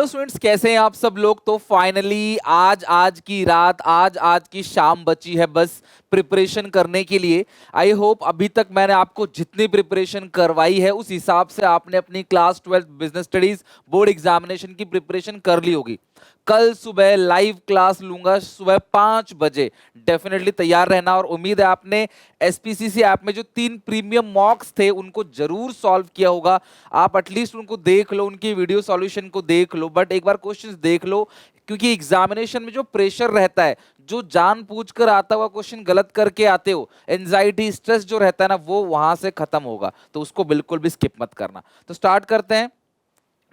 Hello students, कैसे हैं आप सब लोग। तो फाइनली आज की रात, आज की शाम बची है बस प्रिपरेशन करने के लिए। आई होप अभी तक मैंने आपको जितनी प्रिपरेशन करवाई है उस हिसाब से आपने अपनी class 12 business studies board examination की प्रिपरेशन कर ली होगी। कल सुबह लाइव क्लास लूंगा सुबह 5 बजे। डेफिनेटली तैयार रहना। और उम्मीद है आपने एसपीसीसी ऐप में जो 3 प्रीमियम मॉक्स थे उनको जरूर सॉल्व किया होगा। आप एटलीस्ट उनको देख लो, उनकी वीडियो सॉल्यूशन को देख लो, बट एक बार क्वेश्चंस देख लो, क्योंकि एग्जामिनेशन में जो प्रेशर रहता है, जो जानबूझकर आता हुआ क्वेश्चन गलत करके आते हो, एंजाइटी स्ट्रेस जो रहता है ना, वो वहां से खत्म होगा। तो उसको बिल्कुल भी स्किप मत करना। तो स्टार्ट करते हैं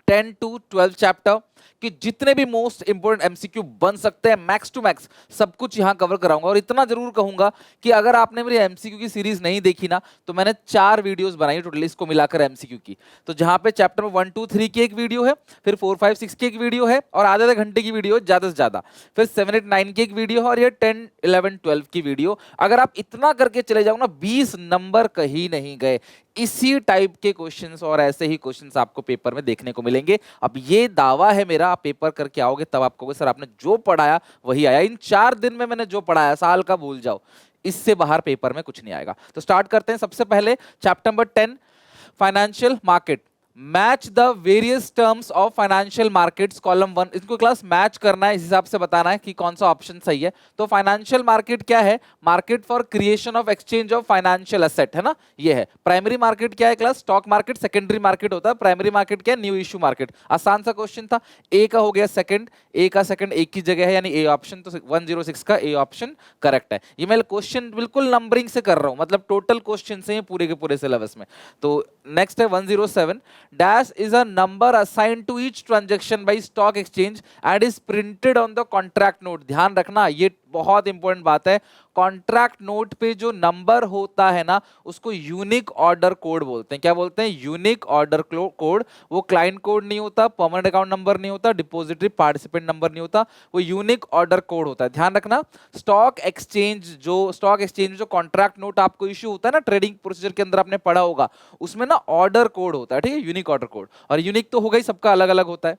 10 to 12 चैप्टर कि जितने भी मोस्ट इंपोर्टेंट एमसीक्यू बन सकते हैं मैक्स टू मैक्स सब कुछ यहां कवर कराऊंगा। और इतना जरूर कहूंगा कि अगर आपने मेरी एमसीक्यू की सीरीज नहीं देखी ना, तो मैंने 4 वीडियोस बनाई टोटली इसको मिलाकर एमसीक्यू की। तो जहां पे चैप्टर में 1 2 3 की एक वीडियो है, फिर 4 5 6 की एक वीडियो है, और आधे आधे घंटे की वीडियो है ज्यादा से ज्यादा, फिर 7 8 9 की एक वीडियो है, और ये 10 11 12 की वीडियो। अगर आप इतना करके चले जाओ ना, 20 नंबर कहीं नहीं गए। इसी टाइप के क्वेश्चंस और ऐसे ही क्वेश्चंस आपको पेपर में देखने को मिलेंगे। अब ये दावा है मेरा, आप पेपर करके आओगे तब आप कहोगे सर आपने जो पढ़ाया वही आया। इन 4 दिन में मैंने जो पढ़ाया साल का भूल जाओ, इससे बाहर पेपर में कुछ नहीं आएगा। तो स्टार्ट करते हैं। सबसे पहले chapter number 10, financial market. Match the various terms of financial markets, column 1। इसको क्लास मैच करना है, इस हिसाब से बताना है कि कौन सा ऑप्शन सही है। तो फाइनेंशियल मार्केट क्या है? Market for creation of exchange of financial asset, है ना, ये है। प्राइमरी मार्केट क्या है class? Stock market. Secondary market होता है। प्राइमरी मार्केट क्या है? New issue market. आसान सा क्वेश्चन था। ए का हो गया सेकंड, ए का सेकंड एक की जगह है, यानी ए ऑप्शन। तो 106 का ए ऑप्शन करेक्ट है। ये मैं क्वेश्चन बिल्कुल नंबरिंग से कर रहा हूं, मतलब टोटल क्वेश्चन से पूरे के पूरे सिलेबस में। तो नेक्स्ट है 107, dash is a number assigned to each transaction by stock exchange and is printed on the contract note। ध्यान रखना, ये बहुत इंपॉर्टेंट बात है। कॉन्ट्रैक्ट नोट पे जो नंबर होता है ना, उसको यूनिक ऑर्डर कोड बोलते हैं। क्या बोलते हैं? Unique order code. वो क्लाइंट कोड नहीं होता, परमानेंट अकाउंट नंबर नहीं होता, डिपॉजिटरी पार्टिसिपेंट नंबर नहीं होता, वो यूनिक ऑर्डर कोड होता है। ध्यान रखना। स्टॉक एक्सचेंज जो कॉन्ट्रैक्ट नोट आपको इश्यू होता है ना, ट्रेडिंग प्रोसीजर के अंदर आपने पढ़ा होगा, उसमें ना ऑर्डर कोड होता है, ठीक है, यूनिक ऑर्डर कोड। और यूनिक तो होगा ही, सबका अलग अलग होता है।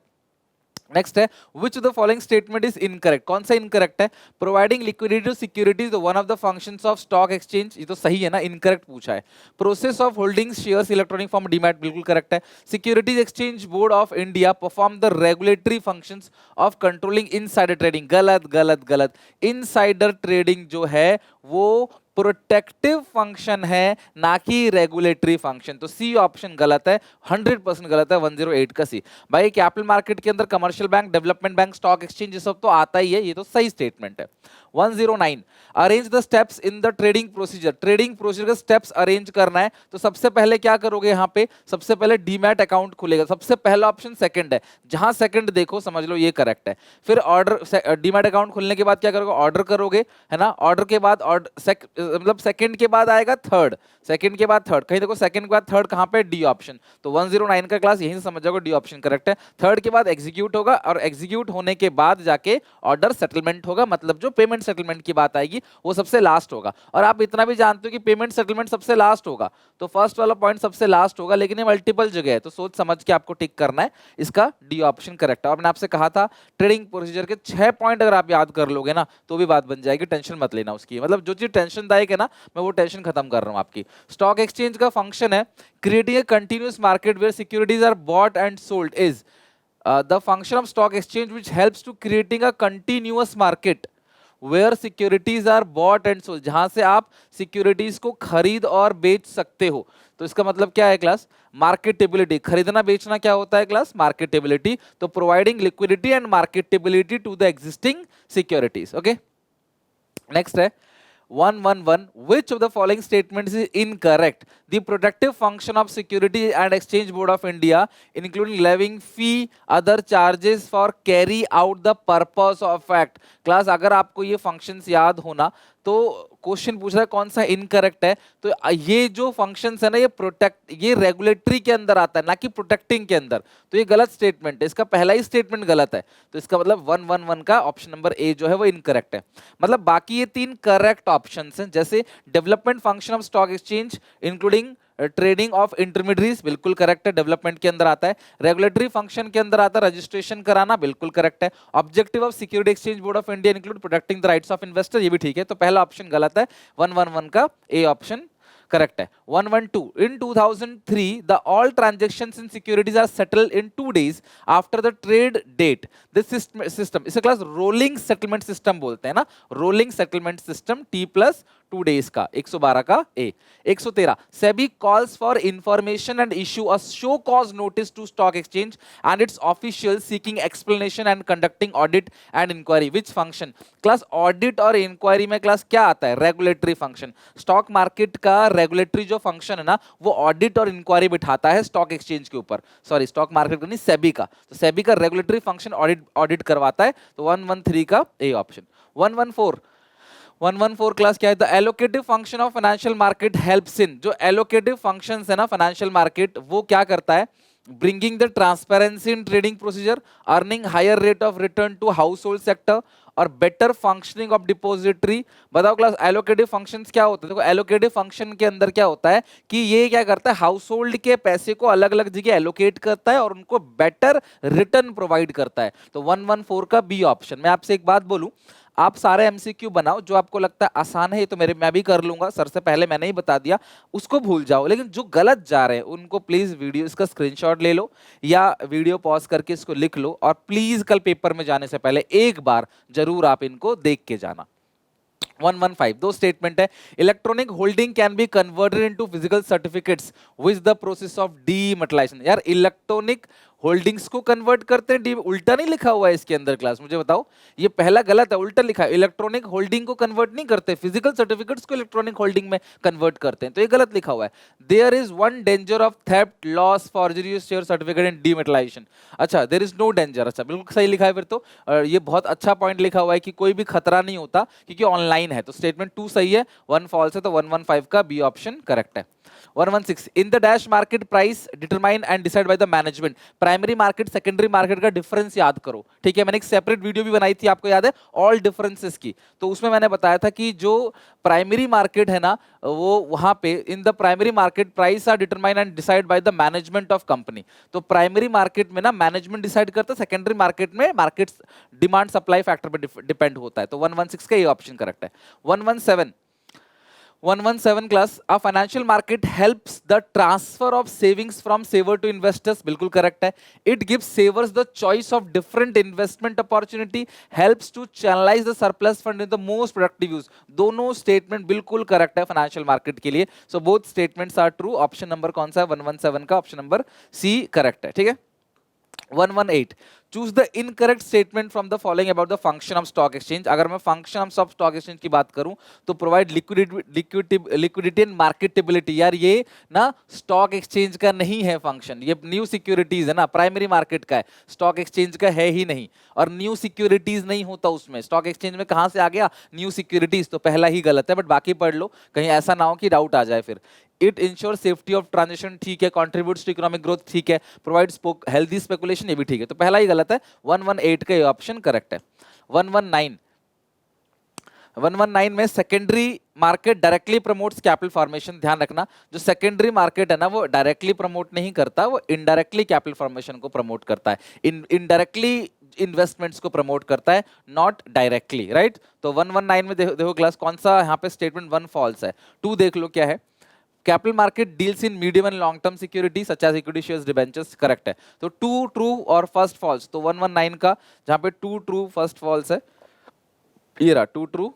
नेक्स्ट है which of the following statement is incorrect. कौन सा इनकरेक्ट है? Providing liquidity to securities one of the functions of stock exchange, ये तो सही है ना, इनकरेक्ट पूछा है। Process of holding shares electronic form demat, बिल्कुल करेक्ट है। Securities exchange board of India perform the regulatory functions of controlling insider trading, गलत गलत गलत। इनसाइडर ट्रेडिंग जो है वो प्रोटेक्टिव फंक्शन है, ना कि रेगुलेटरी फंक्शन। तो सी ऑप्शन गलत है, 100% गलत है, 108 का सी। भाई कैपिटल मार्केट के अंदर commercial bank, development bank, stock exchange, ये सब तो आता ही है, ये तो सही स्टेटमेंट है। 109, arrange the steps in the trading procedure. Trading procedure के स्टेप्स अरेंज करना है, तो सबसे पहले क्या करोगे? यहाँ पे सबसे पहले डीमैट अकाउंट खुलेगा, सबसे पहला ऑप्शन सेकंड है। जहां सेकंड देखो समझ लो ये करेक्ट है। फिर ऑर्डर, डीमैट अकाउंट खुलने के बाद क्या करोगे? ऑर्डर करोगे, है ना। ऑर्डर के बाद मतलब सेकंड के बाद आएगा थर्ड, सेकंड के बाद थर्ड। कहीं देखो सेकंड के बाद थर्ड कहां पे? D option. तो 109 का क्लास यहीं से समझ जाओगे, डी ऑप्शन करेक्ट है। थर्ड के बाद एग्जीक्यूट होगा, और एग्जीक्यूट होने के बाद जाके ऑर्डर सेटलमेंट होगा, मतलब जो पेमेंट सेटलमेंट की बात आएगी वो सबसे लास्ट होगा। और आप इतना भी जानते हो कि पेमेंट सेटलमेंट सबसे लास्ट होगा, तो फर्स्ट वाला पॉइंट सबसे लास्ट होगा, लेकिन ये मल्टीपल जगह है, तो सोच समझ के आपको टिक करना है। इसका डी ऑप्शन करेक्ट है। और मैंने आपसे कहा था ट्रेडिंग प्रोसीजर के 6 पॉइंट अगर आप याद कर लोगे ना, तो भी बात बन जाएगी, टेंशन मत लेना उसकी। मतलब जो चीज टेंशनदायक है ना, मैं वो टेंशन खत्म कर रहा हूं आपकी। स्टॉक एक्सचेंज का फंक्शन है creating a continuous market where securities are bought and sold is the function of stock exchange which helps to creating a continuous market where securities are bought and sold, जहां से आप securities को खरीद और बेच सकते हो। तो इसका मतलब क्या है क्लास? मार्केटेबिलिटी। खरीदना बेचना क्या होता है क्लास? मार्केटेबिलिटी। तो providing liquidity and marketability to the existing securities. Okay, next है 111, which of the following statements is incorrect? The protective function of Security and Exchange Board of India, including levying fee, other charges for carry out the purpose of act। Class अगर आपको ये functions याद होना, तो question पूछ रहा है कौन सा इनकरेक्ट है। तो ये जो फंक्शंस है ना, ये रेगुलेटरी के अंदर आता है, ना कि प्रोटेक्टिंग के अंदर। तो ये गलत स्टेटमेंट है, इसका पहला ही स्टेटमेंट गलत है। तो इसका मतलब 111 का ऑप्शन नंबर ए जो है वो इनकरेक्ट है। मतलब बाकी ये 3 करेक्ट ऑप्शंस हैं, जैसे development function of stock exchange including trading of intermediates बिल्कुल करेक्ट है, डेवलपमेंट के अंदर आता है। रेगुलेटरी फंक्शन के अंदर आता है रजिस्ट्रेशन कराना, बिल्कुल करेक्ट है। Objective of security exchange board of India include protecting the rights of investor, ये भी ठीक है। तो पहला ऑप्शन गलत है, 111 का ए ऑप्शन करेक्ट है। 112 in 2003 the all transactions in securities are settled in 2 days after the trade date. This system इसे क्लास रोलिंग सेटलमेंट सिस्टम बोलते हैं ना, rolling settlement system T plus 2 days का, 112 का ए। 113 SEBI calls for information and issue a show cause notice to stock exchange and its officials seeking explanation and conducting audit and inquiry. Which function? Class audit और inquiry में class क्या आता है? Regulatory function. Stock market का regulatory जो function है ना, वो ऑडिट और इंक्वायरी बिठाता है स्टॉक एक्सचेंज के ऊपर, सॉरी स्टॉक मार्केट का नहीं, सेबी का। तो सेबी का रेगुलेटरी फंक्शन ऑडिट करवाता है, तो 113 का ए ऑप्शन। 114 क्लास क्या है? The allocative function of financial market helps in, जो एलोकेटिव फंक्शंस है ना फाइनेंशियल मार्केट, वो क्या करता है? Bringing the transparency in trading procedure, earning higher rate of return to household sector और बेटर फंक्शनिंग ऑफ डिपोजिटरी। बताओ class allocative functions क्या होते हैं? देखो एलोकेटिव फंक्शन के अंदर क्या होता है कि ये क्या करता है, हाउस होल्ड के पैसे को अलग अलग जगह एलोकेट करता है और उनको बेटर रिटर्न प्रोवाइड करता है। तो 114 का बी ऑप्शन। मैं आपसे एक बात बोलूं, आप सारे एमसीक्यू बनाओ, जो आपको लगता है आसान है, ये तो मैं भी कर लूंगा, सर से पहले मैंने ही बता दिया, उसको भूल जाओ। लेकिन जो गलत जा रहे हैं उनको प्लीज वीडियो इसका स्क्रीनशॉट ले लो या वीडियो पॉज करके इसको लिख लो, और प्लीज कल पेपर में जाने से पहले एक बार जरूर आप इनको देख के जाना। 115 दो स्टेटमेंट है, electronic holding can be converted into physical certificates with the process of dematerialisation. यार इलेक्ट्रॉनिक होल्डिंग्स को कन्वर्ट करते हैं, उल्टा नहीं लिखा हुआ है इसके अंदर क्लास, मुझे बताओ, ये पहला गलत है, उल्टा लिखा है। इलेक्ट्रॉनिक होल्डिंग को कन्वर्ट नहीं करते, फिजिकल सर्टिफिकेट्स को इलेक्ट्रॉनिक होल्डिंग में कन्वर्ट करते हैं, तो ये गलत लिखा हुआ है। There is one danger of theft, loss, forgery share certificate and dematerialisation. अच्छा, देयर इज नो डेंजर, अच्छा बिल्कुल सही लिखा है फिर तो। ये बहुत अच्छा पॉइंट लिखा हुआ है कि कोई भी खतरा नहीं होता क्योंकि ऑनलाइन है, तो स्टेटमेंट 2 सही है, 1 फॉल्स है, तो 115 का बी ऑप्शन करेक्ट है। 116 in the dash market price determine and decide by the management. Primary market secondary market का डिफरेंस याद करो, ठीक है। मैंने एक सेपरेट वीडियो भी बनाई थी, आपको याद है, ऑल डिफरेंसेस की, तो उसमें मैंने बताया था कि जो प्राइमरी मार्केट है ना, वो वहां पे in the primary market price are determine and decide by the management of company. तो प्राइमरी मार्केट में ना मैनेजमेंट डिसाइड करता है, सेकेंडरी मार्केट में मार्केट डिमांड सप्लाई फैक्टर पर डिपेंड होता है, तो 116 का ये ऑप्शन करेक्ट है। 117 class, a financial market helps the transfer of savings from saver to investors, बिल्कुल करेक्ट है। It gives savers the choice of different investment opportunity, helps to channelise the surplus fund in the most productive use. दोनों statement बिल्कुल correct है financial market के लिए, so both statements are true. Option number कौन सा है? 117 का option number C correct है, ठीक है। 118 choose the incorrect statement from the following about the function of stock exchange. अगर मैं फंक्शन ऑफ स्टॉक एक्सचेंज की बात करूं तो प्रोवाइड लिक्विडिटी एंड मार्केटेबिलिटी। यार ये ना स्टॉक एक्सचेंज का नहीं है फंक्शन, ये न्यू सिक्योरिटीज है ना, प्राइमरी मार्केट का है, स्टॉक एक्सचेंज का है ही नहीं, और न्यू सिक्योरिटीज नहीं होता उसमें। स्टॉक एक्सचेंज में कहां से आ गया न्यू सिक्योरिटीज? तो पहला ही गलत है, बट बाकी पढ़ लो, कहीं ऐसा ना हो कि डाउट आ जाए फिर। It ensure safety of transaction, ठीक है। कॉन्ट्रीब्यूट्स टू इकोनॉमिक ग्रोथ, ठीक है। प्रोवाइड्स हेल्दी स्पेकुलेशन, ये भी ठीक है, तो पहला ही गलत है। 118 का ये ऑप्शन करेक्ट है। 119 में secondary market directly promotes capital formation. ध्यान रखना, जो सेकेंडरी मार्केट है ना, वो डायरेक्टली प्रमोट नहीं करता, वो इनडायरेक्टली कैपिटल फॉर्मेशन को प्रमोट करता है, इनडायरेक्टली इन्वेस्टमेंट्स को प्रमोट करता है, नॉट डायरेक्टली, राइट। तो 119 में देखो क्लास कौन सा यहाँ पे स्टेटमेंट 1 फॉल्स है। 2 देख लो क्या है, capital market deals in medium and long term security such as equity shares debentures, correct है। तो 2 ट्रू और फर्स्ट फॉल्स, तो 119 का जहां पे 2 ट्रू फर्स्ट फॉल्स है, ये रहा 2 ट्रू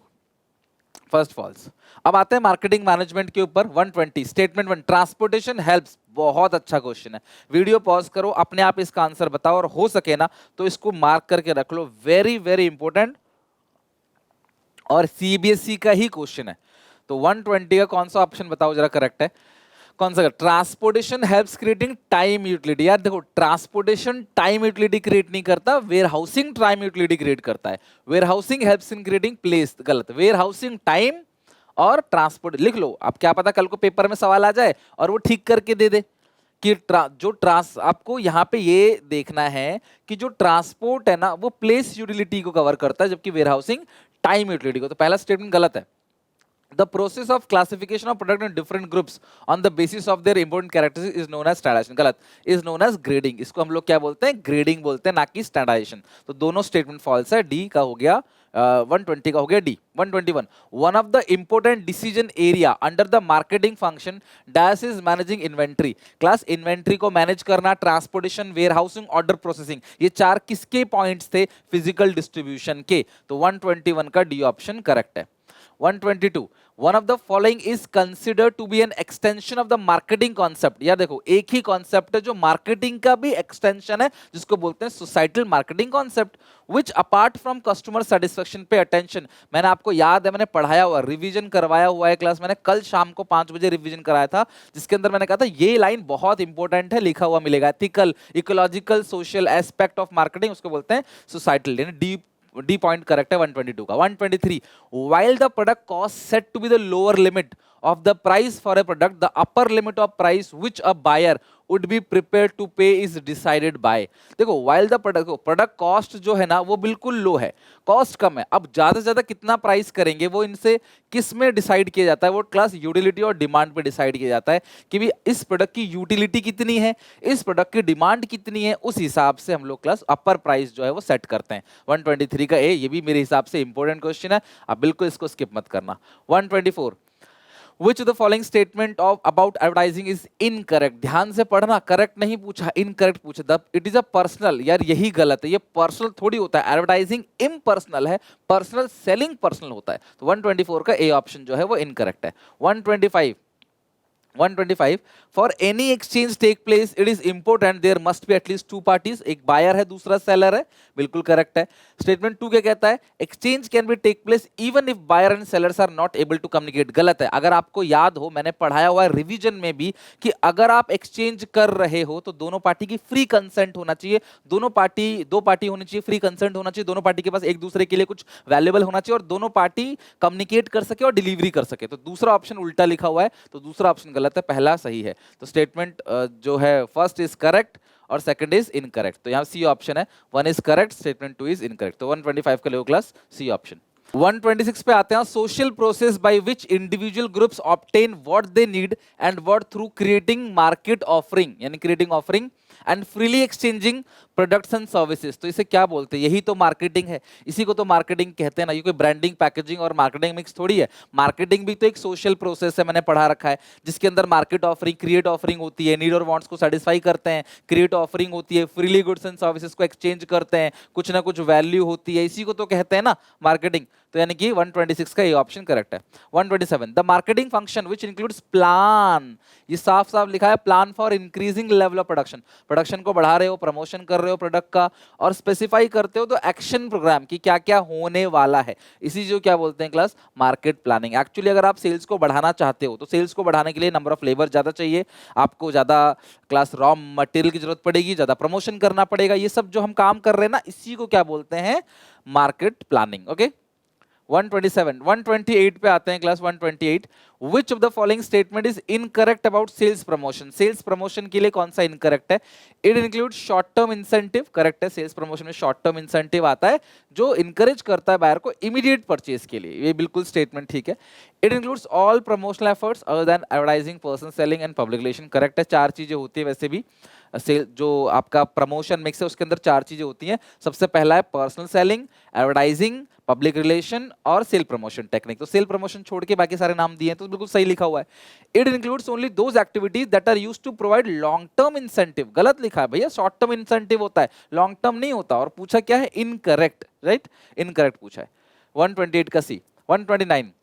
फर्स्ट फॉल्स। अब आते हैं मार्केटिंग मैनेजमेंट के ऊपर। 120 स्टेटमेंट 1 ट्रांसपोर्टेशन हेल्प्स, बहुत अच्छा क्वेश्चन है, वीडियो पॉज करो, अपने आप इसका आंसर बताओ, और हो सके ना तो इसको मार्क करके रख लो, वेरी वेरी इंपॉर्टेंट, और सीबीएसई का ही क्वेश्चन है। तो 120 का कौन सा ऑप्शन बताओ जरा करेक्ट है, कौन सा? Transportation helps creating time utility. यार देखो, ट्रांसपोर्टेशन टाइम यूटिलिटी क्रिएट नहीं करता, warehousing time utility create करता है। Warehousing helps in creating place, गलत। वेयर हाउसिंग टाइम और ट्रांसपोर्ट लिख लो, अब क्या पता कल को पेपर में सवाल आ जाए और वो ठीक करके दे दे कि आपको यहाँ पे ये देखना है कि जो ट्रांसपोर्ट है ना, वो प्लेस यूटिलिटी को कवर करता है, जबकि वेयर हाउसिंग टाइम यूटिलिटी को। तो पहला स्टेटमेंट गलत है, The process of classification of product in different groups on the basis of their important characteristics is known as standardization. गलत, is known as grading. इसको हम लोग क्या बोलते हैं, grading बोलते हैं, ना कि standardization. तो दोनों statement false है. D का हो गया 120 का हो गया D. 121. One of the important decision area under the marketing function dash is managing inventory. Class inventory को manage करना, transportation, warehousing, order processing. ये चार किसके points थे? Physical distribution के. तो 121 का D option correct है. 122. One of the following is considered to be an extension of the marketing concept. यार देखो, एक ही concept है जो marketing का भी extension है, जिसको बोलते हैं societal marketing concept, which apart from customer satisfaction पे attention. मैंने आपको याद है, मैंने पढ़ाया हुआ, रिवीजन करवाया हुआ है क्लास, मैंने कल शाम को 5 बजे रिवीजन कराया था, जिसके अंदर मैंने कहा था ये लाइन बहुत इंपॉर्टेंट है, लिखा हुआ मिलेगा, ethical, ecological, social aspect of marketing, उसको बोलते हैं societal. यानी D point correct है 122 का. 123. While the product cost set to be the lower limit of the price for a product, the upper limit of price which a buyer would be prepared to pay is decided by. देखो, while the product cost जो है ना वो बिल्कुल लो है, cost कम है. अब ज्यादा से ज्यादा कितना प्राइस करेंगे वो इनसे किस में डिसाइड किया जाता है? वो क्लास यूटिलिटी और डिमांड पे डिसाइड किया जाता है कि भी इस प्रोडक्ट की यूटिलिटी कितनी है, इस प्रोडक्ट की डिमांड कितनी है, उस हिसाब से हम लोग क्लास अपर प्राइस जो है वो सेट करते हैं. 123 का ए, ये भी मेरे हिसाब से इंपॉर्टेंट क्वेश्चन है, आप बिल्कुल इसको स्किप मत करना. 124. Which of the following statement of about advertising is incorrect? ध्यान से पढ़ना, करेक्ट नहीं पूछा, इनकरेक्ट पूछा. It is a personal. यार यही गलत है, ये पर्सनल थोड़ी होता है, एडवर्टाइजिंग इम्पर्सनल है, पर्सनल सेलिंग पर्सनल होता है. तो 124 का ए ऑप्शन जो है वो इनकरेक्ट है. 125. 125. For any exchange take place, it is important there must be at least two parties. एक बायर है, दूसरा सेलर है, बिल्कुल करेक्ट है. स्टेटमेंट 2 क्या कहता है? Exchange can be take place even if buyer and sellers are not able to communicate. गलत है. अगर आपको याद हो, मैंने पढ़ाया हुआ है रिवीजन में भी कि अगर आप एक्सचेंज कर रहे हो तो दोनों पार्टी की फ्री कंसेंट होना चाहिए, दो पार्टी होनी चाहिए, फ्री कंसेंट होना चाहिए, दोनों पार्टी के पास एक दूसरे के लिए कुछ वैल्यूएबल होना चाहिए और दोनों पार्टी कम्युनिकेट कर सके और डिलीवरी कर सके. तो दूसरा ऑप्शन उल्टा लिखा हुआ है, तो दूसरा ऑप्शन गलत है, पहला सही है. तो स्टेटमेंट जो है फर्स्ट इज करेक्ट और सेकंड इज इनकरेक्ट. तो यहाँ सी ऑप्शन है, 1 is correct, statement 2 is incorrect. तो 125 का लो क्लास सी ऑप्शन. 126 पे आते हैं. Social process by which individual groups obtain what they need and what through creating market offering, यानी creating offering and freely exchanging products and services. तो इसे क्या बोलते हैं? यही तो मार्केटिंग है, इसी को तो मार्केटिंग कहते हैं ना. ये कोई ब्रांडिंग, पैकेजिंग और मार्केटिंग मिक्स थोड़ी है. मार्केटिंग भी तो एक सोशल प्रोसेस है, मैंने पढ़ा रखा है, जिसके अंदर मार्केट ऑफरिंग, क्रिएट ऑफरिंग होती है, नीड और वांट्स को सेटिस्फाई करते हैं, क्रिएट ऑफरिंग होती है, फ्रीली गुड्स एंड सर्विसेज को एक्सचेंज करते हैं, कुछ ना कुछ वैल्यू होती है, इसी को तो कहते हैं ना मार्केटिंग. तो यानी कि 126 का ये ऑप्शन करेक्ट है. 127. The marketing function which includes plan, ये साफ साफ लिखा है, plan for increasing level of production. Production को बढ़ा रहे हो, प्रमोशन कर रहे हो प्रोडक्ट का, और स्पेसिफाई करते हो तो एक्शन प्रोग्राम की क्या क्या होने वाला है, इसी जो क्या बोलते हैं क्लास मार्केट प्लानिंग. एक्चुअली अगर आप सेल्स को बढ़ाना चाहते हो तो सेल्स को बढ़ाने के लिए नंबर ऑफ लेबर ज्यादा चाहिए, आपको ज्यादा क्लास रॉ मटेरियल की जरूरत पड़ेगी, ज्यादा प्रमोशन करना पड़ेगा. ये सब जो हम काम कर रहे हैं ना, इसी को क्या बोलते हैं? Market planning. ओके. 127. 128 पे आते हैं class. 128. Which of the following statement is incorrect about sales promotion? Sales promotion के लिए कौन सा इनकरेक्ट है? It includes short term incentive. Correct है, सेल्स प्रमोशन में शॉर्ट टर्म इंसेंटिव आता है जो इनकरेज करता है बायर को इमीडिएट परचेज के लिए. ये बिल्कुल स्टेटमेंट ठीक है. It includes all promotional efforts other than advertising, person selling and public relation. Correct है, चार चीजें होती है वैसे भी. सेल जो आपका प्रमोशन मिक्स है उसके अंदर चार चीजें होती हैं. सबसे पहला है personal selling, advertising, public relation और सेल प्रमोशन टेक्निक. तो सेल प्रमोशन छोड़ के बाकी सारे नाम दिए हैं, तो बिल्कुल सही लिखा हुआ है. It includes only those activities that are used to provide long term incentive. गलत लिखा है भैया, शॉर्ट टर्म इंसेंटिव होता है, लॉन्ग टर्म नहीं होता. और पूछा क्या है? इनकरेक्ट. राइट, इनकरेक्ट पूछा है. 128 का सी. 129.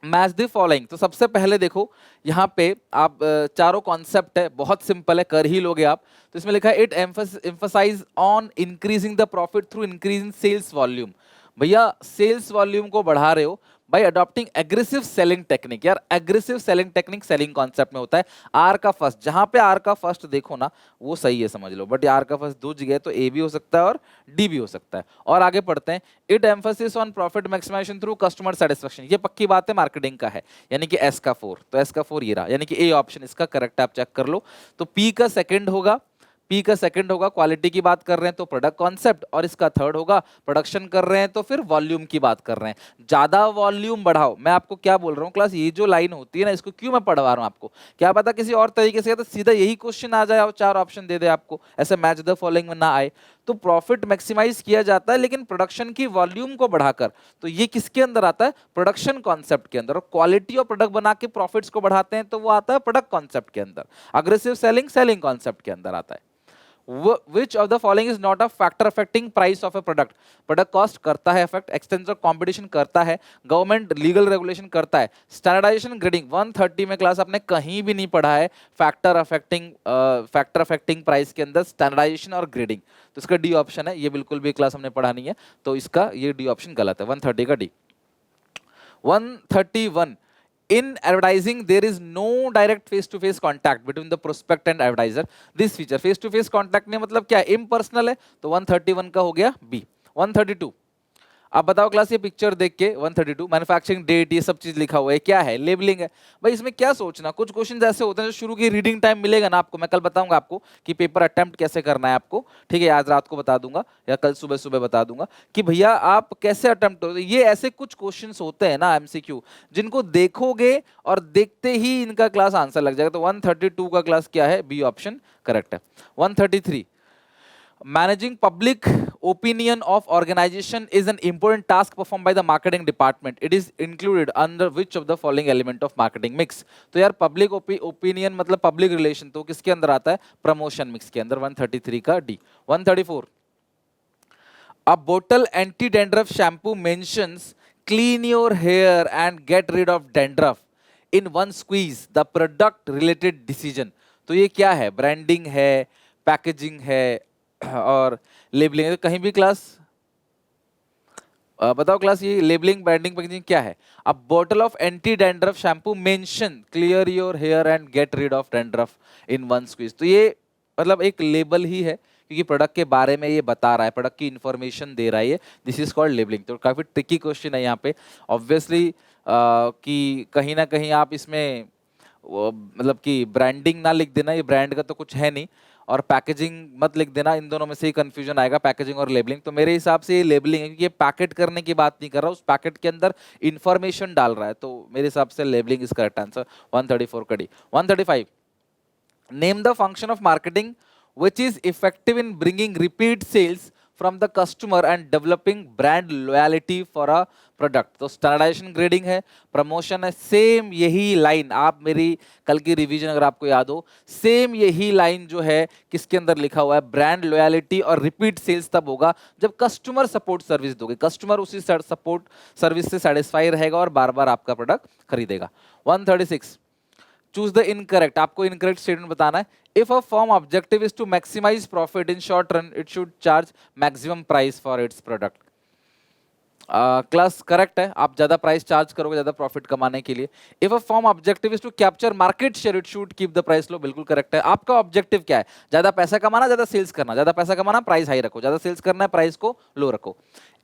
Match the following. तो सबसे पहले देखो यहाँ पे आप चारों कॉन्सेप्ट है, बहुत सिंपल है, कर ही लोगे आप. तो इसमें लिखा है it emphasise on increasing the profit through increasing sales volume. भैया सेल्स वॉल्यूम को बढ़ा रहे हो by adopting aggressive selling technique. यार aggressive selling technique selling concept में होता है. आर का फर्स्ट, जहां पे आर का फर्स्ट देखो ना वो सही है समझ लो, बट आर का फर्स्ट दो जगह तो ए भी हो सकता है और डी भी हो सकता है. और आगे पढ़ते हैं. It emphasis on profit maximization through customer satisfaction. ये पक्की बात है, मार्केटिंग का है, यानी कि एस का 4. तो एस का 4 ये रहा, यानी कि ए ऑप्शन इसका करेक्ट. आप चेक कर लो. तो पी का सेकंड होगा, पी का सेकंड होगा, क्वालिटी की बात कर रहे हैं तो प्रोडक्ट कॉन्सेप्ट, और इसका थर्ड होगा प्रोडक्शन कर रहे हैं तो फिर वॉल्यूम की बात कर रहे हैं। ज्यादा वॉल्यूम बढ़ाओ, मैं आपको क्या बोल रहा हूँ क्लास, ये जो लाइन होती है ना, इसको क्यों मैं पढ़वा रहा हूँ आपको, क्या पता किसी और तरीके से तो सीधा यही क्वेश्चन आ जाए और 4 ऑप्शन दे दे आपको, ऐसे मैच द फॉलोइंग में ना आए। तो प्रॉफिट मैक्सिमाइज किया जाता है लेकिन प्रोडक्शन की वॉल्यूम को बढ़ाकर, तो ये किसके अंदर आता है, प्रोडक्शन कॉन्सेप्ट के अंदर। और क्वालिटी और प्रोडक्ट बना के प्रॉफिट्स को बढ़ाते हैं तो वो आता है प्रोडक्ट कॉन्सेप्ट के अंदर। अग्रेसिव सेलिंग सेलिंग कॉन्सेप्ट के अंदर आता है। Which of the following is not a factor affecting price of a product? Product cost करता है इफेक्ट, एक्सटेंसिव कंपटीशन करता है, गवर्नमेंट लीगल रेगुलेशन करता है, स्टैंडर्डाइजेशन ग्रेडिंग 130 में क्लास आपने कहीं भी नहीं पढ़ा है फैक्टर अफेक्टिंग प्राइस के अंदर स्टैंडर्डाइजेशन और ग्रेडिंग। तो इसका डी ऑप्शन है, ये बिल्कुल भी क्लास हमने पढ़ा नहीं है, तो इसका ये डी ऑप्शन गलत है, 130 का D. 131, in advertising there is no direct face to face contact between the prospect and advertiser. This feature face to face contact ने मतलब क्या है, impersonal है, तो 131 का हो गया B। 132, अब बताओ क्लास, ये पिक्चर देख के 132 मैन्युफैक्चरिंग डेट ये सब चीज लिखा हुआ है, क्या है, लेबलिंग है। भाई इसमें क्या सोचना, कुछ क्वेश्चंस ऐसे होते हैं जो शुरू की रीडिंग टाइम मिलेगा ना आपको, मैं कल बताऊंगा आपको कि पेपर अटेम्प्ट कैसे करना है आपको, ठीक है, आज रात को बता दूंगा या कल सुबह सुबह बता दूंगा कि भैया आप कैसे अटेम्प्ट करोगे। ये ऐसे कुछ क्वेश्चंस होते हैं ना एमसीक्यू, जिनको देखोगे और देखते ही इनका क्लास आंसर लग जाएगा। तो 132 का क्लास क्या है, बी ऑप्शन करेक्ट है। 133, managing public opinion of organization is an important task performed by the marketing department. It is included under which of the following element of marketing mix? तो यार public opinion मतलब public relation, तो किसके अंदर आता है, promotion mix के अंदर। 133 का D। 134, a bottle anti dandruff shampoo mentions clean your hair and get rid of dandruff in one squeeze, the product related decision। तो ये क्या है, ब्रांडिंग है, पैकेजिंग है और लेबलिंग है। कहीं भी क्लास बताओ क्लास, ये लेबलिंग ब्रांडिंग पैकेजिंग क्या है। अब bottle of anti dandruff shampoo mention clear your hair and get rid of dandruff in one squeeze. तो ये मतलब एक लेबल ही है क्योंकि प्रोडक्ट के बारे में ये बता रहा है, प्रोडक्ट की इंफॉर्मेशन दे रहा है, ये दिस इज कॉल्ड लेबलिंग। तो काफी ट्रिकी क्वेश्चन है यहाँ पे ऑब्वियसली, कि कहीं ना कहीं आप इसमें मतलब कि ब्रांडिंग ना लिख देना, ये ब्रांड का तो कुछ है नहीं, और पैकेजिंग मत लिख देना, इन दोनों में से ही कंफ्यूजन आएगा, पैकेजिंग और लेबलिंग। तो मेरे हिसाब से ये लेबलिंग है क्योंकि ये पैकेट करने की बात नहीं कर रहा, उस पैकेट के अंदर इंफॉर्मेशन डाल रहा है, तो मेरे हिसाब से लेबलिंग इज करेक्ट आंसर। 134 कड़ी। 135, name the function of marketing which is effective in bringing repeat sales from the customer and developing brand loyalty for a product. तो स्टैंडर्डाइजेशन ग्रेडिंग है, प्रमोशन है, सेम यही लाइन आप मेरी कल की revision अगर आपको याद हो, सेम यही लाइन जो है किसके अंदर लिखा हुआ है, ब्रांड लॉयलिटी और रिपीट सेल्स तब होगा जब कस्टमर सपोर्ट सर्विस दोगे, कस्टमर उसी सपोर्ट सर्विस से सेटिस्फाई रहेगा और बार बार आपका प्रोडक्ट खरीदेगा। 136, चूज द इनकरेक्ट, आपको इनकरेक्ट स्टेटमेंट बताना है। If a firm objective is to maximize profit in short run, it should charge maximum price for its product. Class correct है, आप ज्यादा प्राइस चार्ज करोगे ज्यादा प्रॉफिट कमाने के लिए। If a firm objective is to capture market share, it should keep the price low, बिल्कुल correct है। आपका ऑब्जेक्टिव क्या है, ज्यादा पैसा कमाना, ज्यादा सेल्स करना, ज्यादा पैसा कमाना प्राइस हाई रखो, ज्यादा सेल्स करना है प्राइस को लो रखो।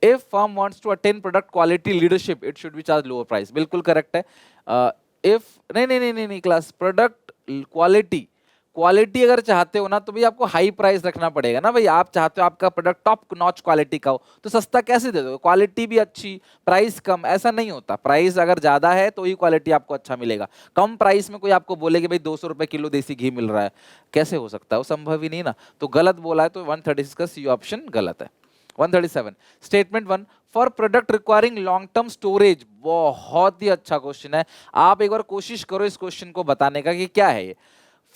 If firm wants to attain product quality leadership, it should be charge lower price, बिल्कुल करेक्ट है। इफ नहीं क्लास, प्रोडक्ट क्वालिटी, क्वालिटी अगर चाहते हो ना तो भाई आपको हाई प्राइस रखना पड़ेगा ना भाई, आप चाहते हो आपका प्रोडक्ट टॉप नॉच क्वालिटी का हो तो सस्ता कैसे दे दो, क्वालिटी भी अच्छी प्राइस कम, ऐसा नहीं होता। प्राइस अगर ज्यादा है तो ही क्वालिटी आपको अच्छा मिलेगा। कम प्राइस में कोई आपको बोले कि भाई 200 रुपए किलो देसी घी मिल रहा है, कैसे हो सकता है, वो संभव ही नहीं ना। तो गलत बोला है, तो 136 का सी ऑप्शन गलत है। 137, statement 1, for product requiring long term storage, बहुत ही अच्छा क्वेश्चन है, आप एक बार कोशिश करो इस क्वेश्चन को बताने का कि क्या है ये।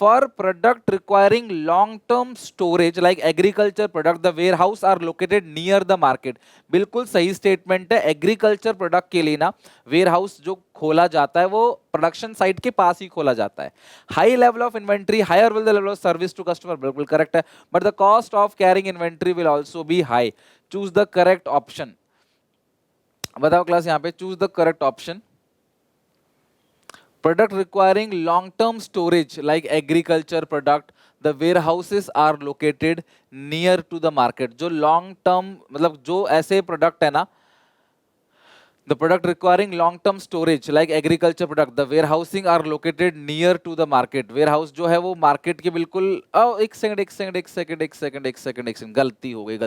For product requiring long-term storage like agriculture product, the warehouse are located near the market। बिल्कुल सही स्टेटमेंट है। एग्रीकल्चर प्रोडक्ट के लिए ना वेयरहाउस जो खोला जाता है वो प्रोडक्शन साइट के पास ही खोला जाता है। High level of inventory, higher will the level of service to customer, बिल्कुल करेक्ट है। But the cost of carrying inventory will also be high, choose the correct option. बताओ क्लास यहाँ पे, choose the correct option. Product requiring long-term storage like agriculture product, the warehouses are located near to the market। जो long term मतलब जो ऐसे product है ना The product requiring long-term storage, like agriculture product, the warehousing are located near to the market. Warehouse जो है वो market के बिल्कुल एक सेकंड, गलती हो गई, एक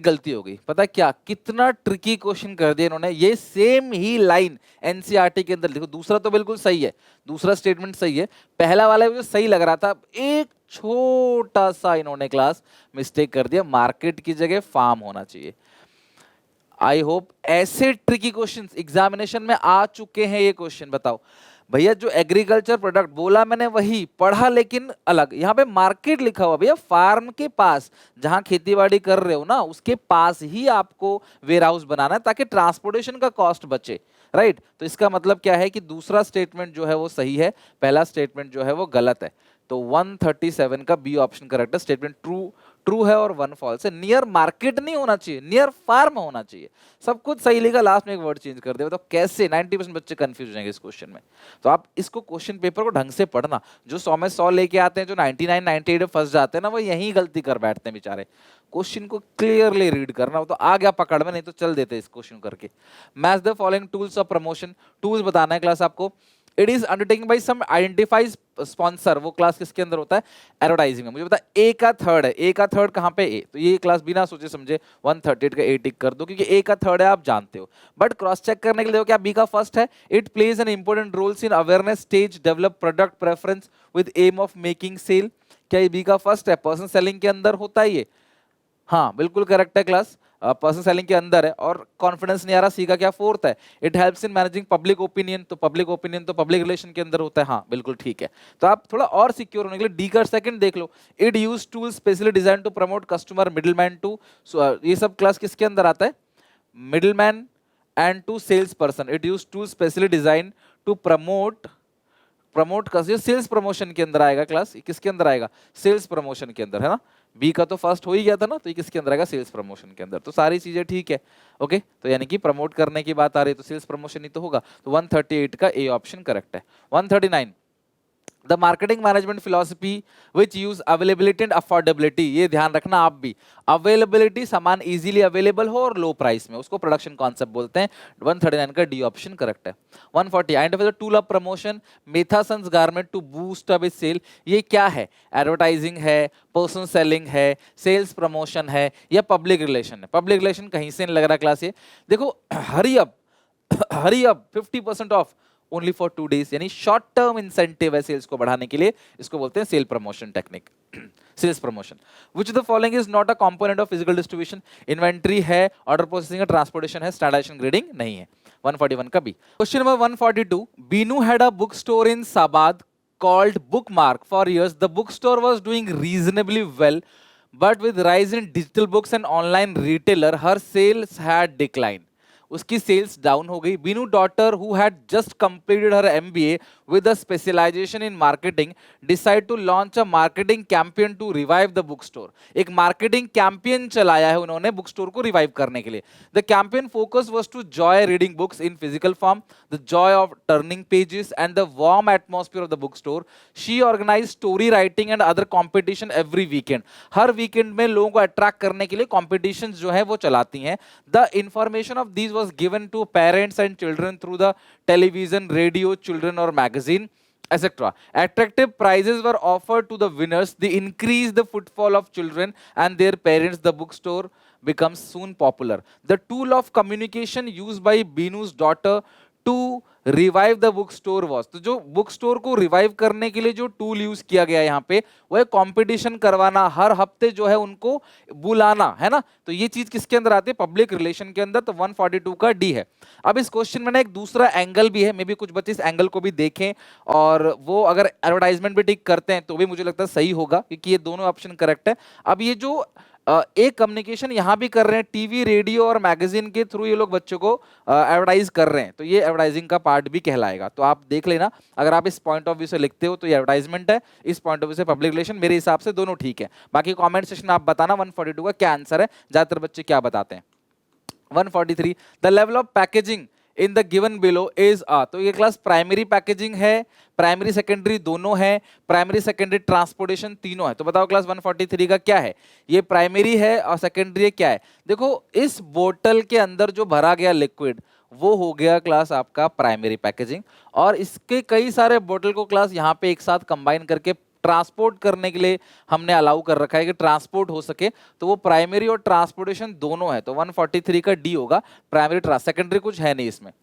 गलती हो गई। पता है क्या, कितना ट्रिकी क्वेश्चन कर दिया इन्होंने। ये सेम ही लाइन एनसीईआरटी के अंदर देखो, दूसरा तो बिल्कुल सही है, दूसरा स्टेटमेंट सही है, पहला वाला मुझे सही लग रहा था, एक छोटा सा इन्होंने क्लास मिस्टेक कर दिया, मार्केट की जगह फार्म होना चाहिए। आई होप ऐसे ट्रिकी क्वेश्चंस एग्जामिनेशन में आ चुके हैं ये क्वेश्चन। बताओ भैया, जो एग्रीकल्चर प्रोडक्ट बोला मैंने वही पढ़ा, लेकिन अलग। यहाँ पे मार्केट लिखा हुआ, भैया फार्म के पास जहां खेती बाड़ी कर रहे हो ना, उसके पास ही आपको वेयर हाउस बनाना है ताकि ट्रांसपोर्टेशन का कॉस्ट बचे, राइट। तो इसका मतलब क्या है कि दूसरा स्टेटमेंट जो है वो सही है, पहला स्टेटमेंट जो है वो गलत है। तो 137 का बी ऑप्शन करेक्ट है। स्टेटमेंट ट्रू है और 1 फॉल्स है। नियर मार्केट नहीं होना चाहिए, नियर फार्म होना चाहिए। सब कुछ सही लिखा, लास्ट में एक वर्ड चेंज कर दिया। तो कैसे 90% बच्चे कंफ्यूज हो जाएंगे इस क्वेश्चन में। तो आप इसको क्वेश्चन पेपर को ढंग से पढ़ना। जो 100 में 100 लेके आते हैं, जो 99 98 में फंस जाते हैं ना, वो यही गलती कर बैठते हैं बेचारे। क्वेश्चन को क्लियरली रीड करना, वो तो आ गया पकड़ में, नहीं तो चल देते इस क्वेश्चन करके। Match the following tools of promotion, tools बताना है क्लास आपको। It is undertaking by some identifies sponsor, वो क्लास किसके अंदर होता है, एडवर्टाइजिंग में। मुझे पता ए का थर्ड है, ए का थर्ड कहाँ पे ए, तो ये क्लास बिना सोचे समझे 138 का ए टिक कर दो, क्योंकि ए का थर्ड है आप जानते हो। बट क्रॉस चेक करने के लिए देखो क्या बी का फर्स्ट है। It plays an important roles in awareness stage, develop product preference with aim of making sale. क्या ये बी का फर्स्ट है, पर्सन सेलिंग के अंदर होता है ये? हाँ बिल्कुल करेक्ट है क्लास, पर्सन सेलिंग के अंदर है। और कॉन्फिडेंस नहीं आ रहा, सी का क्या फोर्थ है। It helps in managing public opinion, तो पब्लिक ओपिनियन तो पब्लिक रिलेशन के अंदर होता है। हाँ बिल्कुल ठीक है। तो आप थोड़ा और सिक्योर होने के लिए डी का सेकंड देख लो। It use tool specially design to promote customer middleman to, ये सब क्लास किसके अंदर आता है, middleman and to sales person. It use tool specially design to promote sales promotion के अंदर आएगा क्लास। किसके अंदर आएगा, सेल्स प्रमोशन के अंदर, है ना। बी का तो फर्स्ट हो ही गया था ना, तो ये किसके अंदर आएगा, सेल्स प्रमोशन के अंदर। तो सारी चीजें ठीक है, ओके। तो यानी कि प्रमोट करने की बात आ रही है तो सेल्स प्रमोशन ही तो होगा। तो 138 का ए ऑप्शन करेक्ट है। 139 the marketing management philosophy which use availability and affordability. ये ध्यान रखना आप भी, अवेलेबिलिटी सामान इजीली अवेलेबल हो और लो प्राइस में, उसको प्रोडक्शन कॉन्सेप्ट बोलते हैं। 139 का डी ऑप्शन करेक्ट है। 140 identify the tool of promotion Methasons garment to boost up its sale. ये क्या है, एडवर्टाइजिंग है, पर्सन सेलिंग है, सेल्स प्रमोशन है, या पब्लिक रिलेशन है। पब्लिक रिलेशन कहीं से नहीं लग रहा क्लास। ये देखो, hurry up 50% off only for 2 days, यानी शॉर्ट टर्म इंसेंटिव है सेल्स को बढ़ाने के लिए, इसको बोलते हैं sale promotion technique, sales promotion. Which the following is not a component of physical distribution. Inventory है, ऑर्डर प्रोसेसिंग है, ट्रांसपोर्टेशन है, स्टैंडर्डाइजेशन ग्रेडिंग नहीं है। 141 का B. Question number 142 Binu had a book store in साबाद called Bookmark for years. The bookstore was doing reasonably well, but with rise in digital books and online retailer, her sales had declined. उसकी sales down हो गई। Beenu daughter who had just completed her MBA with a specialization in marketing decide to launch a marketing campaign to revive the book store. एक marketing campaign चलाया है उन्होंने book store को revive करने के लिए। The campaign focus was to joy reading books in physical form, the joy of turning pages and the warm atmosphere of the book store. She organise story writing and other competition every weekend. हर weekend में लोगों को attract करने के लिए competition जो है वो चलाती हैं। The information of these was given to parents and children through the television, radio, children or magazine, etc. Attractive prizes were offered to the winners. They increased the footfall of children and their parents. The bookstore becomes soon popular. The tool of communication used by Binu's daughter to revive the book store was, तो जो book store को revive करने के लिए जो tool use किया गया यहाँ पे वो है कंपटीशन करवाना, हर हफ्ते जो है उनको बुलाना, है ना। तो ये चीज किसके अंदर आती है, पब्लिक रिलेशन के अंदर। तो 142 का डी है। अब इस क्वेश्चन में ना एक दूसरा एंगल भी है, मे बी कुछ बच्चे इस एंगल को भी देखें और वो अगर एडवर्टाइजमेंट भी टिक करते हैं तो भी मुझे लगता है सही होगा, क्योंकि ये दोनों ऑप्शन करेक्ट है। अब ये जो एक कम्युनिकेशन यहाँ भी कर रहे हैं, टीवी, रेडियो और मैगजीन के थ्रू ये लोग बच्चों को एडवर्टाइज कर रहे हैं, तो ये एडवर्टाइजिंग का पार्ट भी कहलाएगा। तो आप देख लेना, अगर आप इस पॉइंट ऑफ व्यू से लिखते हो तो ये एडवर्टाइजमेंट है, इस पॉइंट ऑफ व्यू से पब्लिक रिलेशन, मेरे हिसाब से दोनों ठीक है। बाकी कमेंट सेक्शन आप बताना 142 का क्या आंसर है, ज्यादातर बच्चे क्या बताते हैं। 143 the level of packaging in the given below is a, तो ये क्लास प्राइमरी पैकेजिंग है, प्राइमरी सेकेंडरी दोनों है, प्राइमरी सेकेंडरी ट्रांसपोर्टेशन तीनों है। तो बताओ क्लास 143 का क्या है? ये प्राइमरी है और सेकेंडरी क्या है? देखो इस बोतल के अंदर जो भरा गया लिक्विड वो हो गया क्लास आपका प्राइमरी पैकेजिंग, और इसके कई सारे बोतल को क्लास यहाँ पे एक साथ कंबाइन करके ट्रांसपोर्ट करने के लिए हमने अलाउ कर रखा है कि ट्रांसपोर्ट हो सके, तो वो प्राइमरी और ट्रांसपोर्टेशन दोनों है। तो 143 का डी होगा, प्राइमरी सेकेंडरी कुछ है नहीं इसमें।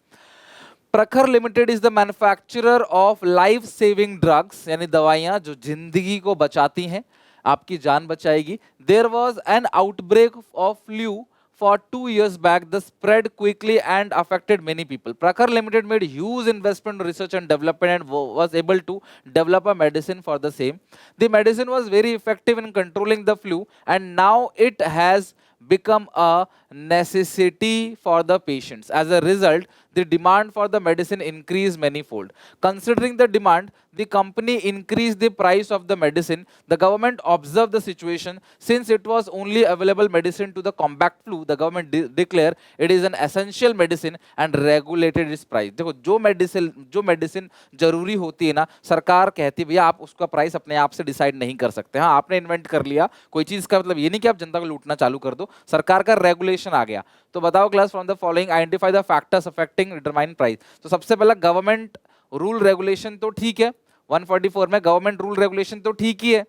Prakhar limited is the manufacturer of life saving drugs, यानी दवाइयां जो जिंदगी को बचाती हैं, आपकी जान बचाएगी। There was an outbreak of flu for 2 years back. The spread quickly and affected many people. Prakhar Limited made huge investment in research and development and was able to develop a medicine for the same. The medicine was very effective in controlling the flu, and now it has become a necessity for the patients. As a result, the demand for the medicine increased manifold. Considering the demand, the company increased the price of the medicine. The government observed the situation. Since it was only available medicine to the combat flu, the government declared it is an essential medicine and regulated its price. देखो जो medicine जरूरी होती है ना, सरकार कहती है भैया आप उसका प्राइस अपने आप से डिसाइड नहीं कर सकते। हाँ, आपने इन्वेंट कर लिया कोई चीज का मतलब ये नहीं कि आप जनता को लूटना चालू कर दो, सरकार का रेगुलेशन आ गया। तो बताओ class from the following identify the factors affecting determine price. तो सबसे पहला गवर्नमेंट रूल रेगुलेशन तो ठीक है, 144 में गवर्नमेंट रूल रेगुलेशन तो ठीक ही है,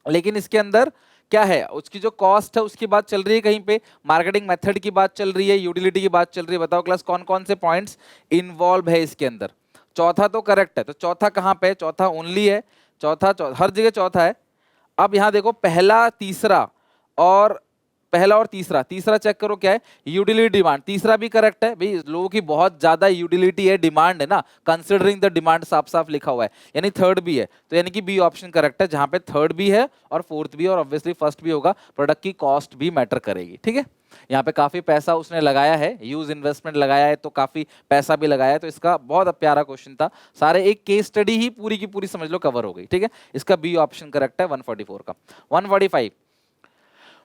लेकिन इसके अंदर क्या है, उसकी जो कॉस्ट है उसकी बात चल रही है, कहीं पे मार्केटिंग मेथड की बात चल रही है, यूटिलिटी की बात चल रही है। बताओ क्लास कौन कौन से पॉइंट्स इन्वॉल्व है इसके अंदर? चौथा तो करेक्ट है, तो चौथा कहां पे? चौथा ओनली है, चौथा हर जगह चौथा है। अब यहां देखो पहला और तीसरा चेक करो क्या है, यूटिलिटी डिमांड। तीसरा भी करेक्ट है भाई, लोगों की बहुत ज्यादा यूटिलिटी है, डिमांड है ना, कंसिडरिंग द डिमांड साफ साफ लिखा हुआ है, यानी थर्ड भी है, तो यानी कि बी ऑप्शन करेक्ट है, जहां पे थर्ड भी है और फोर्थ भी है और ऑब्वियसली फर्स्ट भी होगा। प्रोडक्ट की कॉस्ट भी मैटर करेगी, ठीक है। यहाँ पे काफी पैसा उसने लगाया है, यूज इन्वेस्टमेंट लगाया है, तो काफी पैसा भी लगाया है, तो इसका बहुत प्यारा क्वेश्चन था। सारे एक केस स्टडी ही पूरी की पूरी समझ लो कवर हो गई, ठीक है। इसका बी ऑप्शन करेक्ट है 144 का। 145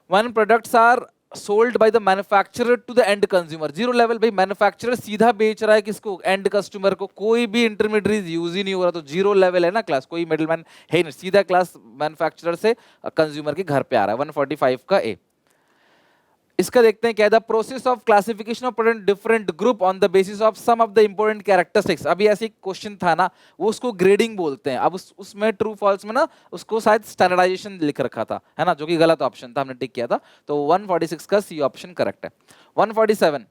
when products are sold by the manufacturer to the end consumer, zero level भाई, मैन्युफैक्चरर सीधा बेच रहा है किसको? एंड कस्टमर को, कोई भी इंटरमीडिएट यूज ही नहीं हो रहा, तो जीरो लेवल है ना क्लास, कोई मिडलमैन है नहीं, सीधा क्लास मैन्युफैक्चरर से कंज्यूमर के घर पे आ रहा है। 145 का ए। इसका देखते हैं क्या, the process of classification of product different group on the basis of some of the important characteristics. अभी ऐसी क्वेश्चन था ना, वो उसको ग्रेडिंग बोलते हैं। अब उसमें ट्रू फॉल्स में ना उसको शायद स्टैंडर्डाइजेशन लिख रखा था, है ना, जो कि गलत ऑप्शन था, हमने टिक किया था। तो 146 का सी ऑप्शन करेक्ट है। 147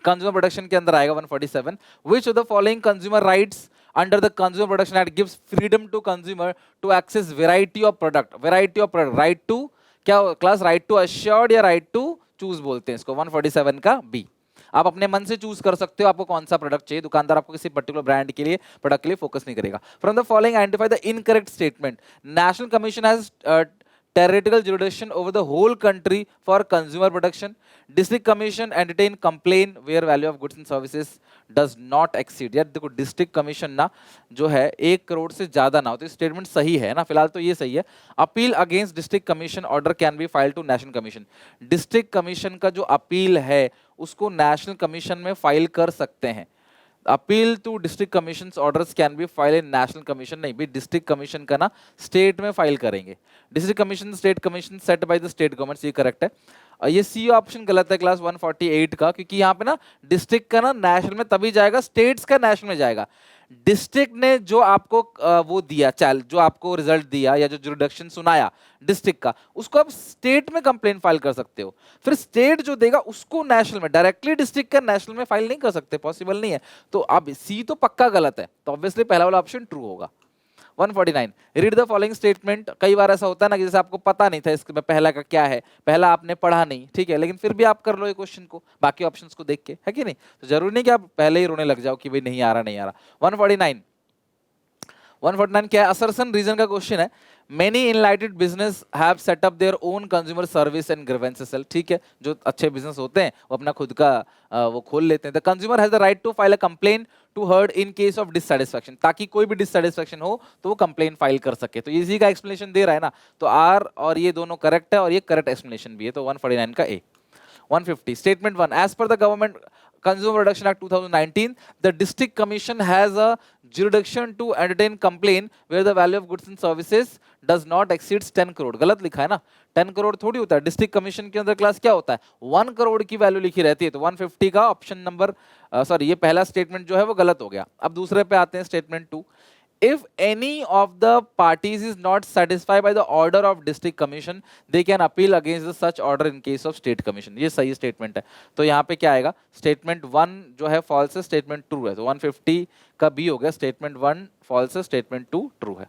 कंज्यूमर प्रोटेक्शन के अंदर आएगा। 147 which of the following consumer rights under the consumer protection act gives freedom to consumer to access variety of product right to क्या क्लास? राइट टू अश्योर्ड या राइट टू चूज बोलते हैं इसको। 147 का B. आप अपने मन से चूज कर सकते हो आपको कौन सा प्रोडक्ट चाहिए, दुकानदार आपको किसी पर्टिकुलर ब्रांड के लिए प्रोडक्ट के लिए फोकस नहीं करेगा। From the following identify the incorrect statement. National commission has territorial jurisdiction over the whole country for consumer protection. District commission entertain complaint where value of goods and services does not exceed। यार देखो district commission ना जो है 1 करोड़ से ज्यादा ना हो, तो स्टेटमेंट सही है ना, फिलहाल तो ये सही है। Appeal against district commission order can be file to national commission. District commission का जो अपील है उसको नेशनल कमीशन में फाइल कर सकते हैं। Appeal to district commission orders can be file in national commission नहीं भी, डिस्ट्रिक्ट कमीशन का ना स्टेट में फाइल करेंगे। District commission state commission set by the state government, ये करेक्ट है। ये सी ऑप्शन गलत है क्लास 148 का, क्योंकि यहाँ पे ना डिस्ट्रिक्ट का ना नेशनल में तभी जाएगा, स्टेट्स का नेशनल में जाएगा। डिस्ट्रिक्ट ने जो आपको वो दिया जो आपको रिजल्ट दिया या जो जुरिडिक्शन सुनाया डिस्ट्रिक्ट का, उसको आप स्टेट में कंप्लेंट फाइल कर सकते हो। फिर स्टेट जो देगा उसको नेशनल में, डायरेक्टली डिस्ट्रिक्ट का नेशनल में फाइल नहीं कर सकते, पॉसिबल नहीं है। तो अब सी तो पक्का गलत है, तो ऑब्वियसली पहला वाला ऑप्शन ट्रू होगा। 149 रीड द फॉलोइंग स्टेटमेंट। कई बार ऐसा होता है ना कि जैसे आपको पता नहीं था इसमें पहला का क्या है, पहला आपने पढ़ा नहीं, ठीक है, लेकिन फिर भी आप कर लो ये क्वेश्चन को बाकी ऑप्शंस को देख के, है कि नहीं? तो जरूरी नहीं कि आप पहले ही रोने लग जाओ कि भाई नहीं आ रहा। 149 क्या है? असर्शन रीजन का क्वेश्चन है। Many enlightened business have set up their own consumer service and grievances cell, ठीक है, जो अच्छे बिजनेस होते हैं वो अपना खुद का वो खोल लेते हैं। The consumer has the right to file a complaint to heard in case of dissatisfaction, ताकि कोई भी डिससैटिस्फैक्शन हो तो वो कंप्लेंट फाइल कर सके। तो इसी का एक्सप्लेनेशन दे रहा है ना, तो आर और ये दोनों करेक्ट है और ये करेक्ट एक्सप्लेनेशन भी है, तो 149 का A. 150 statement 1 as per the government Consumer Protection Act 2019, the district commission has a jurisdiction to entertain complaint where the value of goods and services does not exceeds 10 crore. गलत लिखा है ना, 10 करोड़ थोड़ी होता है। डिस्ट्रिक्ट कमीशन के अंदर क्लास क्या होता है, 1 करोड़ की वैल्यू लिखी रहती है। तो 150 का ऑप्शन नंबर सॉरी, ये पहला स्टेटमेंट जो है वो गलत हो गया। अब दूसरे पे आते हैं, statement 2। If any of the parties is not satisfied by the order of district commission, they can appeal against the such order in case of state commission। ये सही स्टेटमेंट है। तो यहाँ पे क्या आएगा, स्टेटमेंट 1 जो है फॉल्स है, स्टेटमेंट 2 है। तो 150 का बी हो गया, स्टेटमेंट 1 फॉल्स है, स्टेटमेंट 2 ट्रू है।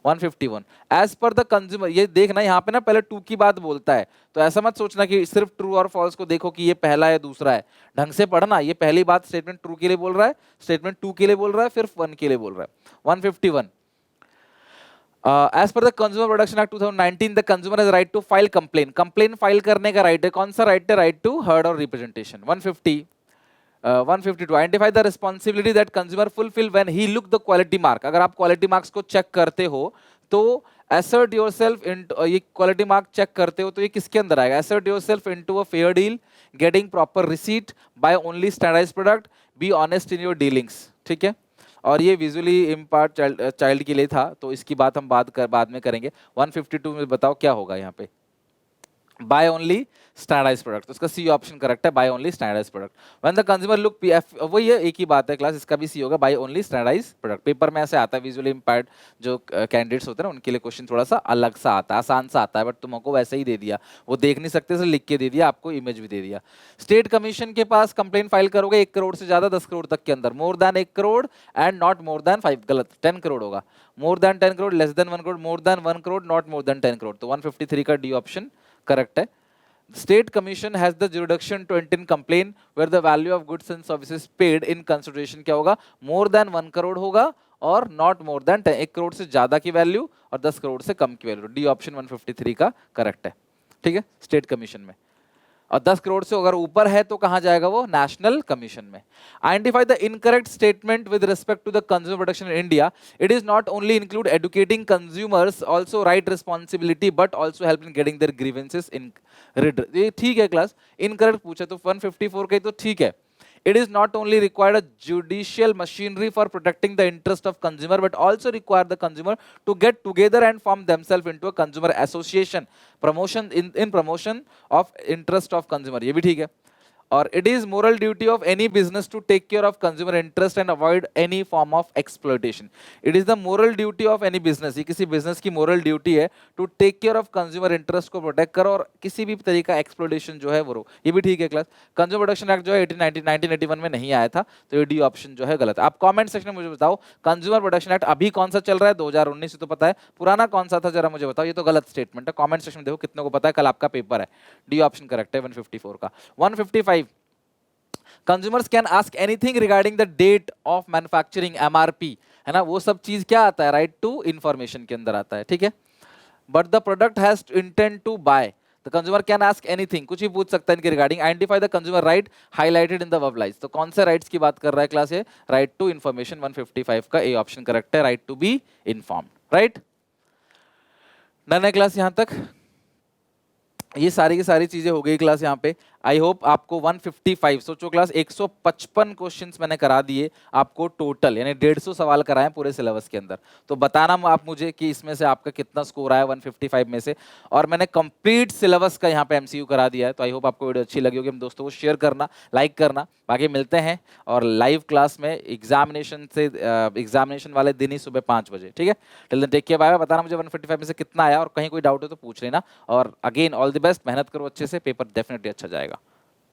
151 एज पर द कंज्यूमर, ये देखना यहाँ पे ना पहले 2 की बात बोलता है, तो ऐसा मत सोचना कि सिर्फ ट्रू और फॉल्स को देखो कि ये पहला है दूसरा है। ढंग से पढ़ना, ये पहली बात स्टेटमेंट ट्रू के लिए बोल रहा है, स्टेटमेंट 2 के लिए बोल रहा है, फिर 1 के लिए बोल रहा है। 151 as per the consumer protection act 2019, the consumer has right to file complain. Complain फाइल करने का राइट है, कौन सा राइट है, राइट टू हर्ड और representation. 152 identify the responsibility that consumer fulfil when he look the quality mark. अगर आप क्वालिटी मार्क्स को चेक करते हो तो assert yourself into, ये क्वालिटी मार्क चेक करते हो तो ये किसके अंदर आएगा, assert yourself into a fair deal, getting proper receipt, buy only standardized product, be honest in your dealings। ठीक है, और ये विजुअली इम्पार्ट चाइल्ड के लिए था, तो इसकी बात हम बाद में करेंगे। 152 में बताओ क्या होगा यहाँ पे, बाय ओनली स्टैंडर्डाइज्ड प्रोडक्ट, तो उसका सी ऑप्शन करेक्ट है, buy only standardized product. When the consumer look PF, वही है, एक ही बात है क्लास, इसका भी सी होगा, buy only standardized product. Paper में ऐसे आता है, विजुअली इंपैयर्ड जो कैंडिडेट्स होते हैं ना उनके लिए क्वेश्चन थोड़ा सा अलग सा आता है, आसान सा आता है, बट तुमको वैसे ही दे दिया, वो देख नहीं सकते तो लिख के दे दिया, आपको इमेज भी दे दिया। स्टेट कमीशन के पास कंप्लेन फाइल करोगे 1 करोड़ से ज्यादा 10 करोड़ तक के अंदर, more than 1 crore and not more than 5, गलत, 10 करोड़ होगा, more than 10 crore, less than 1 crore, more than 1 crore, not more than 10 crore. तो 153 का डी ऑप्शन करेक्ट है। State Commission has the jurisdiction to entertain complaint where the value of goods and services paid in consideration क्या होगा, more than 1 crore होगा और not more than 10, 1 crore से ज्यादा की वैल्यू और 10 करोड़ से कम की वैल्यू। डी ऑप्शन 153 का करेक्ट है। ठीक है, स्टेट कमीशन में, और 10 करोड़ से अगर ऊपर है तो कहां जाएगा वो, नेशनल कमीशन में। Identify the incorrect statement with respect to the consumer protection in India. It is not only include educating consumers also right responsibility but also help in getting their grievances in rid. ये ठीक है class, incorrect पूछा तो 154 का तो ठीक है। It is not only required a judicial machinery for protecting the interest of consumer, but also require the consumer to get together and form themselves into a consumer association, promotion in promotion of interest of consumer। ये भी ठीक है। और it is moral duty of any business to take care of consumer interest and avoid any form of exploitation। It is the moral duty of any business, ये किसी business की moral duty है to take care of consumer interest को protect करो और किसी भी तरीका exploitation जो है वो रो। ये भी ठीक है क्लास। कंज्यूमर प्रोटेक्शन एक्ट जो है 1981 में नहीं आया था, तो ये डी ऑप्शन जो है गलत है। आप कमेंट सेक्शन में मुझे बताओ कंज्यूमर प्रोटेक्शन एक्ट अभी कौन सा चल रहा है, 2019 से तो पता है, पुराना कौन सा था जरा मुझे बताओ। ये तो गलत स्टेटमेंट है, कमेंट सेक्शन में देखो कितनों को पता है, कल आपका पेपर है। डी ऑप्शन करेक्ट है 154 का। 155 consumers can ask anything regarding the date of manufacturing, MRP है ना, वो सब चीज क्या आता है, राइट टू इंफॉर्मेशन के अंदर आता है। ठीक है, but the product has intent to buy, the consumer can ask anything, कुछ भी पूछ सकता है इनके regarding. Identify the consumer right highlighted in the above lines, तो कौन से राइट्स की बात कर रहा है क्लास, ये राइट टू इंफॉर्मेशन। 155 का ए ऑप्शन करेक्ट है, right to be informed. Right, done है क्लास यहां तक। ये सारी की सारी चीजें हो गई क्लास यहाँ पे। आई होप आपको 155, सोचो क्लास 155 क्वेश्चंस मैंने करा दिए आपको टोटल, यानी 150 सवाल कराए पूरे सिलेबस के अंदर। तो बताना आप मुझे कि इसमें से आपका कितना स्कोर आया 155 में से। और मैंने कंप्लीट सिलेबस का यहाँ पे एमसीक्यू करा दिया है। तो आई होप आपको वीडियो अच्छी लगी होगी। हम दोस्तों को शेयर करना, लाइक करना। बाकी मिलते हैं और लाइव क्लास में एग्जामिनेशन वाले दिन ही सुबह 5 बजे। ठीक है, till then take care, bye bye. बताना मुझे 155 में से कितना आया और कहीं कोई डाउट हो तो पूछ लेना। और अगेन ऑल द बेस्ट, मेहनत करो अच्छे से, पेपर डेफिनेटली अच्छा जाएगा।